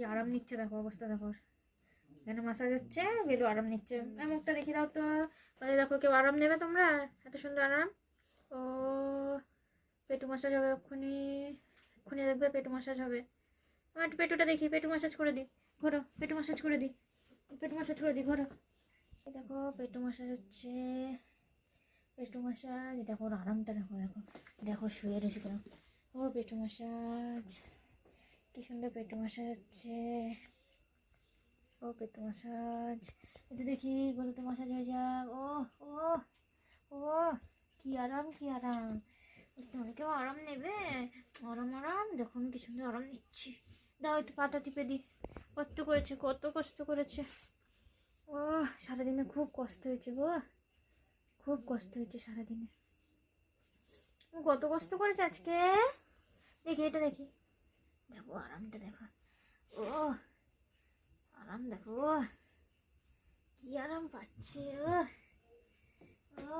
কি আরাম নিচ্ছে, দেখো অবস্থা দেখো। এখানে মাসাজ হচ্ছে, বেলু আরাম নিচ্ছে। মুখটা দেখিয়ে দাও তো। তাহলে দেখো কেউ আরাম নেবে তোমরা? এত সুন্দর আরাম। ও পেটু মাসাজ হবে এক্ষুনি, এক্ষুনি দেখবে পেটু মাসাজ হবে। আমার একটু পেটুটা দেখি, পেটু মাসাজ করে দিই। ঘোরো, পেটু মাসাজ করে দিই, পেটু মাসাজ করে দিই, ঘোরো। দেখো পেটু মাসাজ হচ্ছে, পেটু মাসাজ। দেখো ওর আরামটা দেখো, দেখো দেখো শুয়ে রয়েছে কেন। ও পেটু মাসাজ, কি সুন্দর পেটু মাসাজ হচ্ছে। ও পেটু মাসাজ, একটু দেখি গলাতে মাসাজ হয়ে যাক। ও ও ও কি আরাম, কি আরাম। তোমরা কেউ আরাম নেবে? আরাম আরাম, দেখো আমি কি সুন্দর আরাম নিচ্ছি। দাও একটু পাটা টিপে দিই। কষ্ট করেছে, কত কষ্ট করেছে। ও সারাদিনে খুব কষ্ট হয়েছে গো, খুব কষ্ট হয়েছে সারাদিনে। কত কষ্ট করেছে আজকে। দেখি এটা দেখি, দেখো আরামটা দেখো। ও আরাম দেখো, কি আরাম পাচ্ছে। ও ও